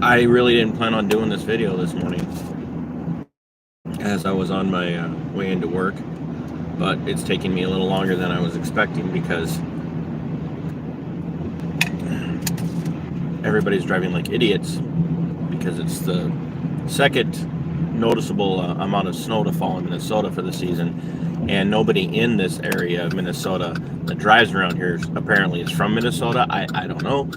I really didn't plan on doing this video this morning as I was on my way into work, but it's taking me a little longer than I was expecting because everybody's driving like idiots because it's the second noticeable amount of snow to fall in Minnesota for the season, and nobody in this area of Minnesota that drives around here apparently is from Minnesota. I don't know.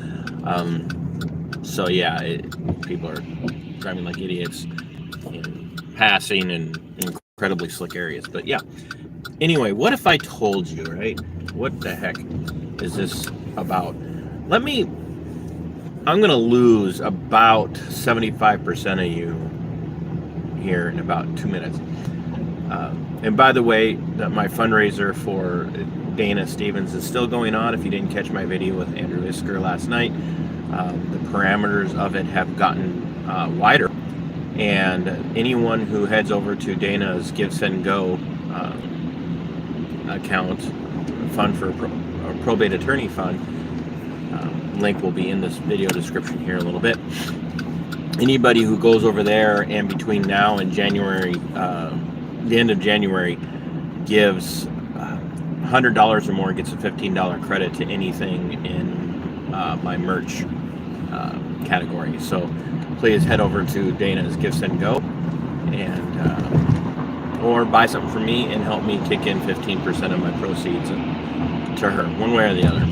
So yeah, people are driving like idiots and passing in incredibly slick areas. But yeah, anyway, what if I told you, right? What the heck is this about? I'm going to lose about 75% of you here in about 2 minutes. And by the way, my fundraiser for Dana Stevens is still going on. If you didn't catch my video with Andrew Isker last night, the parameters of it have gotten wider. And anyone who heads over to Dana's Give, Send, Go account, fund for a probate attorney fund, link will be in this video description here in a little bit. Anybody who goes over there and between now and January, the end of January, gives $100 or more gets a $15 credit to anything in my merch category. So please head over to Dana's Give, Send, Go and or buy something from me and help me kick in 15% of my proceeds to her, one way or the other.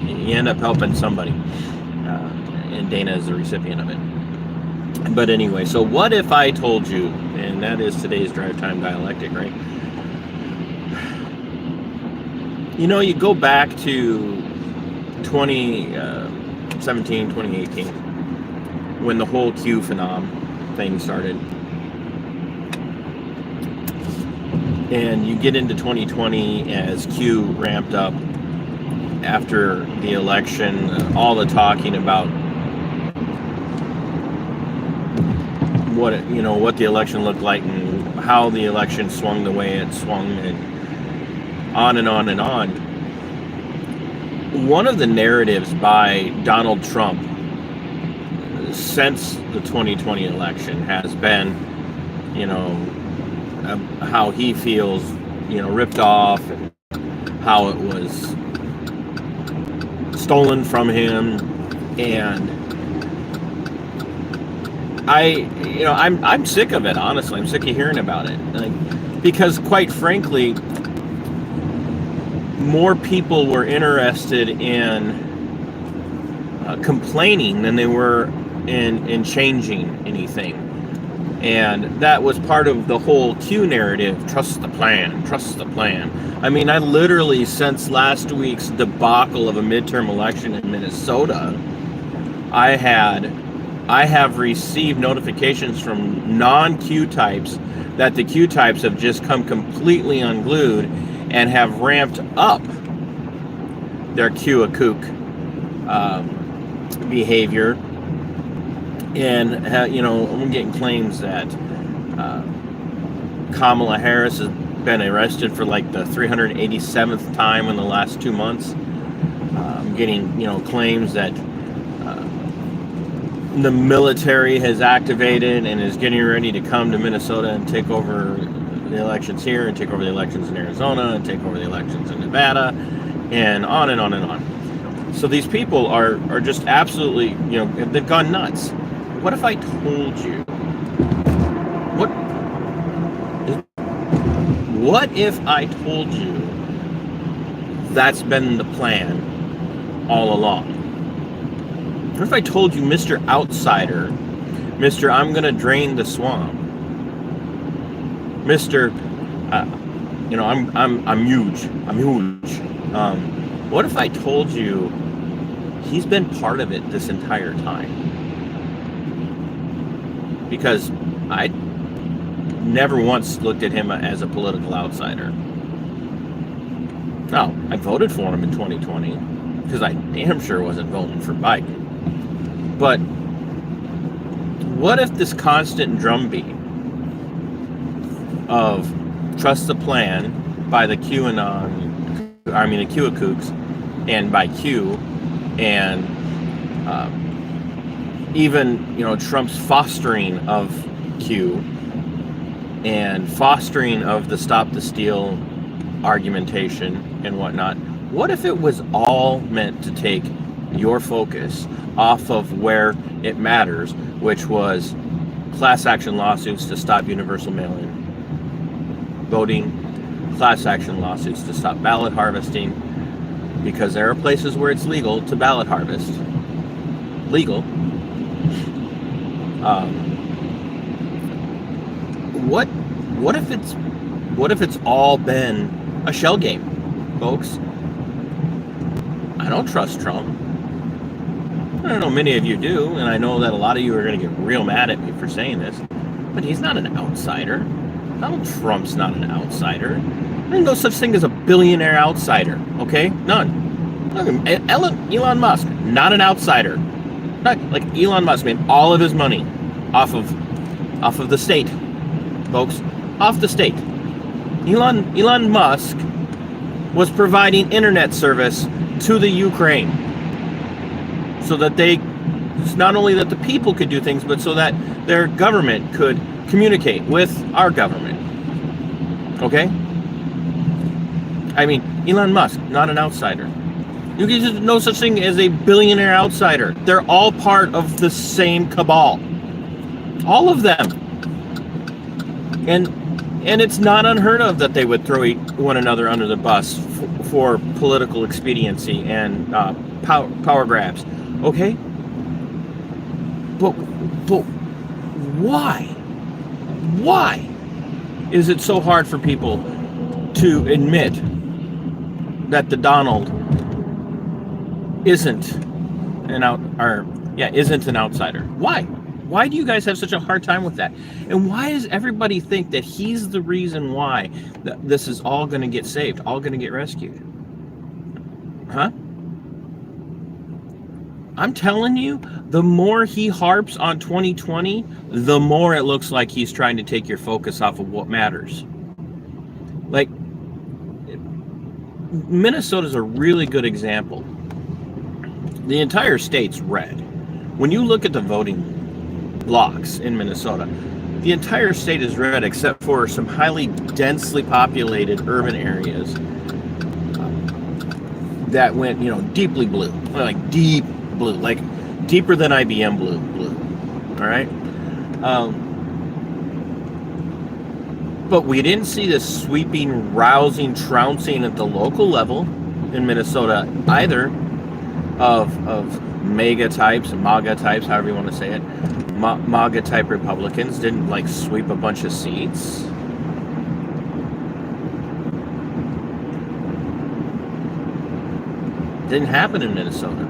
You end up helping somebody, and Dana is the recipient of it. But anyway, so what if I told you, and that is today's Drive Time Dialectic, right? You know, you go back to 2017, 2018, when the whole Q phenom thing started. And you get into 2020 as Q ramped up after the election, all the talking about what the election looked like and how the election swung the way it swung, and on and on and on. One of the narratives by Donald Trump since the 2020 election has been, how he feels, ripped off, and how it was stolen from him. And I'm sick of it, honestly. I'm sick of hearing about it, because quite frankly, more people were interested in complaining than they were in changing anything. And that was part of the whole Q narrative. Trust the plan, trust the plan. I mean, I literally, since last week's debacle of a midterm election in Minnesota, I have received notifications from non-Q types that the Q types have just come completely unglued and have ramped up their Q-a-kook behavior. And, I'm getting claims that Kamala Harris has been arrested for like the 387th time in the last 2 months. I'm getting, claims that the military has activated and is getting ready to come to Minnesota and take over the elections here, and take over the elections in Arizona, and take over the elections in Nevada, and on and on and on. So these people are just absolutely, they've gone nuts. What if I told you? What if I told you that's been the plan all along? What if I told you, Mr. Outsider, Mr. I'm gonna drain the swamp, Mr. I'm huge. What if I told you he's been part of it this entire time? Because I never once looked at him as a political outsider. No, I voted for him in 2020 because I damn sure wasn't voting for Biden. But what if this constant drumbeat of trust the plan by the the Q-a-kooks, and by Q, and even, Trump's fostering of Q and fostering of the Stop the Steal argumentation and whatnot, what if it was all meant to take your focus off of where it matters, which was class action lawsuits to stop universal mail-in voting, class action lawsuits to stop ballot harvesting, because there are places where it's legal to ballot harvest. Legal. What if it's all been a shell game, folks? I don't trust Trump. I don't know, many of you do, and I know that a lot of you are going to get real mad at me for saying this, but he's not an outsider. Donald Trump's not an outsider. There's no such thing as a billionaire outsider, okay? None. Elon Musk, not an outsider. Not like Elon Musk made all of his money off of the state, folks, off the state. Elon Musk was providing internet service to the Ukraine so that not only that the people could do things, but so that their government could communicate with our government. Okay? I mean, Elon Musk, not an outsider. There's no such thing as a billionaire outsider. They're all part of the same cabal. All of them. And it's not unheard of that they would throw one another under the bus for political expediency and power grabs. Okay? But why? Why is it so hard for people to admit that the Donald isn't an outsider? Why? Why do you guys have such a hard time with that? And why does everybody think that he's the reason why this is all going to get saved, all going to get rescued? Huh? I'm telling you, the more he harps on 2020, the more it looks like he's trying to take your focus off of what matters. Like, Minnesota's a really good example. The entire state's red. When you look at the voting blocks in Minnesota, the entire state is red except for some highly densely populated urban areas that went, deeply blue, like deep blue, like deeper than IBM blue. All right. But we didn't see this sweeping, rousing, trouncing at the local level in Minnesota either of MAGA types, however you want to say it. MAGA type Republicans didn't sweep a bunch of seats. Didn't happen in Minnesota.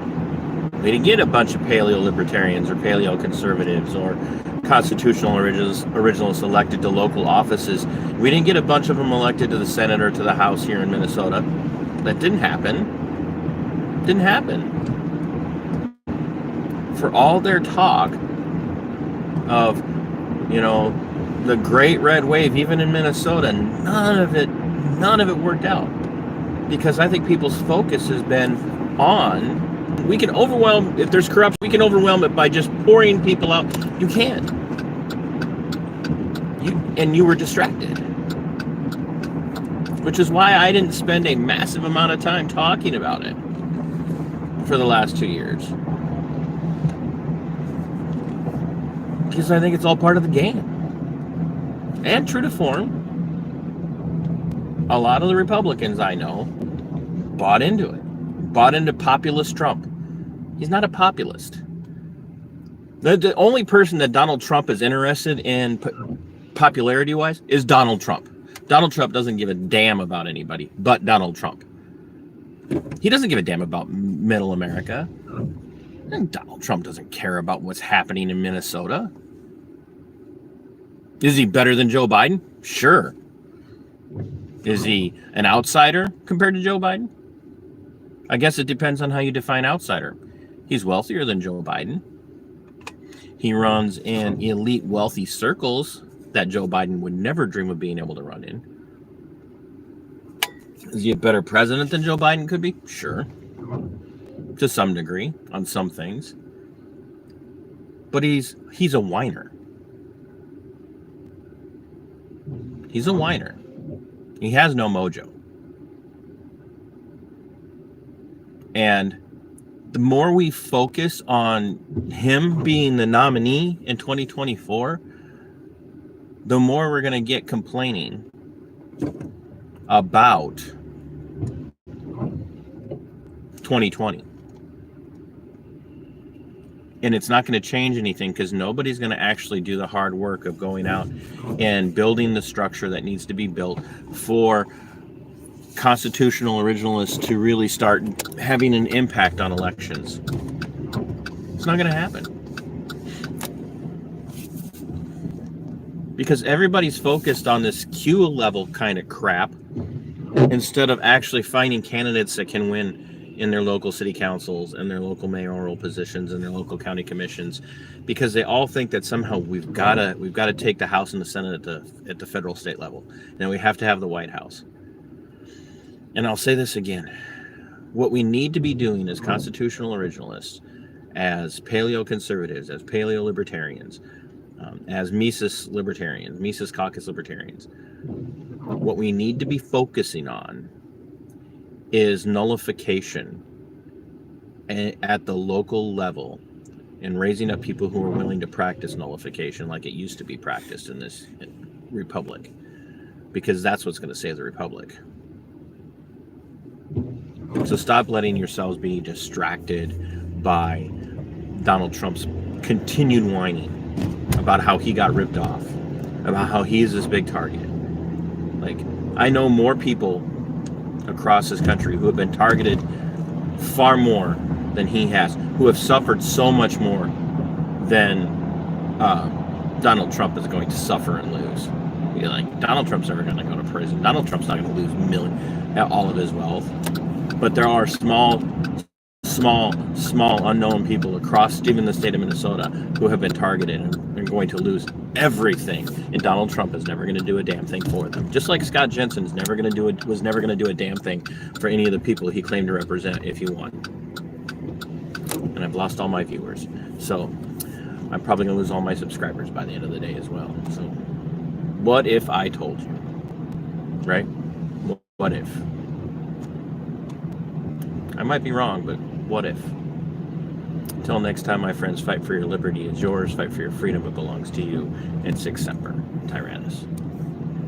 We didn't get a bunch of paleo-libertarians or paleo-conservatives or constitutional originalists elected to local offices. We didn't get a bunch of them elected to the Senate or to the House here in Minnesota. That didn't happen. Didn't happen. For all their talk of, the great red wave, even in Minnesota, none of it worked out. Because I think people's focus has been on, we can overwhelm, if there's corruption, we can overwhelm it by just pouring people out. You can't. You were distracted. Which is why I didn't spend a massive amount of time talking about it for the last 2 years. Because I think it's all part of the game. And true to form, a lot of the Republicans I know bought into it. Bought into populist Trump. He's not a populist. The only person that Donald Trump is interested in popularity-wise is Donald Trump. Donald Trump doesn't give a damn about anybody but Donald Trump. He doesn't give a damn about middle America. And Donald Trump doesn't care about what's happening in Minnesota. Is he better than Joe Biden? Sure. Is he an outsider compared to Joe Biden? I guess it depends on how you define outsider. He's wealthier than Joe Biden. He runs in elite wealthy circles that Joe Biden would never dream of being able to run in. Is he a better president than Joe Biden could be? Sure. To some degree, on some things. But he's a whiner. He's a whiner. He has no mojo. And the more we focus on him being the nominee in 2024, the more we're going to get complaining about 2020. And it's not going to change anything because nobody's going to actually do the hard work of going out and building the structure that needs to be built for constitutional originalists to really start having an impact on elections. It's not going to happen. Because everybody's focused on this Q level kind of crap instead of actually finding candidates that can win in their local city councils and their local mayoral positions and their local county commissions, because they all think that somehow we've got to take the House and the Senate at the federal state level, and we have to have the White House. And I'll say this again: what we need to be doing as constitutional originalists, as paleo conservatives, as paleo libertarians, as Mises libertarians, Mises caucus libertarians, what we need to be focusing on is nullification at the local level and raising up people who are willing to practice nullification like it used to be practiced in this republic, because that's what's going to save the republic. So stop letting yourselves be distracted by Donald Trump's continued whining about how he got ripped off, about how he's this big target. Like, I know more people across this country who have been targeted far more than he has, who have suffered so much more than Donald Trump is going to suffer and lose. You're like, Donald Trump's never going to go to prison. Donald Trump's not going to lose all of his wealth. But there are small unknown people across even the state of Minnesota who have been targeted and are going to lose everything. And Donald Trump is never going to do a damn thing for them. Just like Scott Jensen was never going to do a damn thing for any of the people he claimed to represent if he won. And I've lost all my viewers. So I'm probably going to lose all my subscribers by the end of the day as well. So what if I told you? Right? What if? I might be wrong, but what if? Until next time, my friends, fight for your liberty. It's yours. Fight for your freedom. It belongs to you. And Sic Semper Tyrannis.